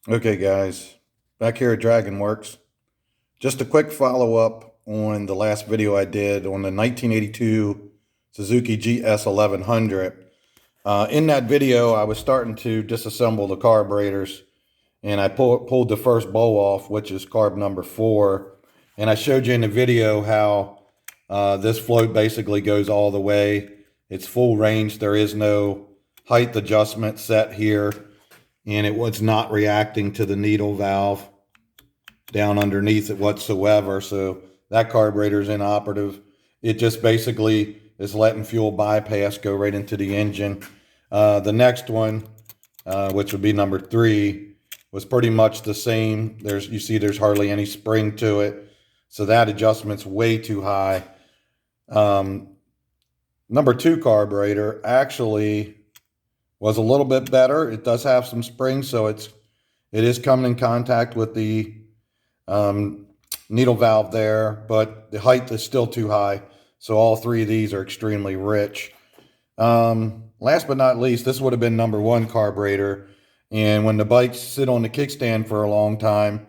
Okay, guys, back here at DragonWorks. Just a quick follow-up on the last video I did on the 1982 Suzuki GS1100. In that video, I was starting to disassemble the carburetors, and I pulled the first bowl off, which is carb number 4. And I showed you in the video how this float basically goes all the way. It's full range. There is no height adjustment set here, and it was not reacting to the needle valve down underneath it whatsoever. So that carburetor is inoperative. It just basically is letting fuel bypass go right into the engine. The next one, which would be number 3, was pretty much the same. You see there's hardly any spring to it. So that adjustment's way too high. Number 2 carburetor actually was a little bit better. It does have some spring, so it is coming in contact with the needle valve there, but the height is still too high. So all 3 of these are extremely rich. Last but not least, this would have been number 1 carburetor. And when the bikes sit on the kickstand for a long time,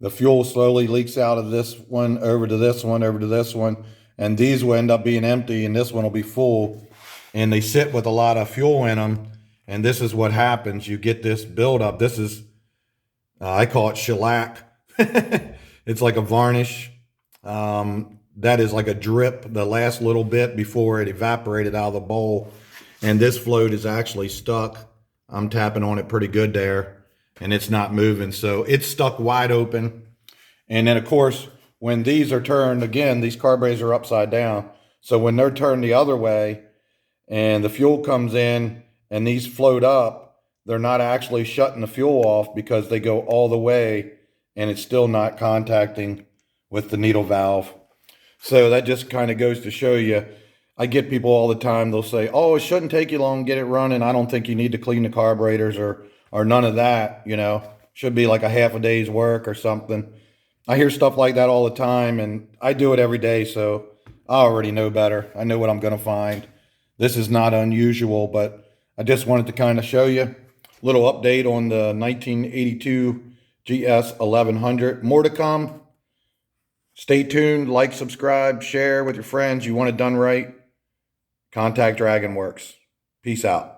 the fuel slowly leaks out of this one over to this one, over to this one. And these will end up being empty, and this one will be full. And they sit with a lot of fuel in them. And this is what happens. You get this buildup. This is, I call it shellac. It's like a varnish. That is like a drip, the last little bit before it evaporated out of the bowl. And this float is actually stuck. I'm tapping on it pretty good there, and it's not moving. So it's stuck wide open. And then, of course, when these are turned, again, these carburetors are upside down. So when they're turned the other way and the fuel comes in and these float up, they're not actually shutting the fuel off because they go all the way and it's still not contacting with the needle valve. So that just kind of goes to show you. I get people all the time, they'll say, oh, it shouldn't take you long to get it running. I don't think you need to clean the carburetors or none of that, you know. Should be like a half a day's work or something. I hear stuff like that all the time, and I do it every day, so I already know better. I know what I'm going to find. This is not unusual, but I just wanted to kind of show you a little update on the 1982 GS1100. More to come. Stay tuned, like, subscribe, share with your friends. You want it done right, contact DragonWorks. Peace out.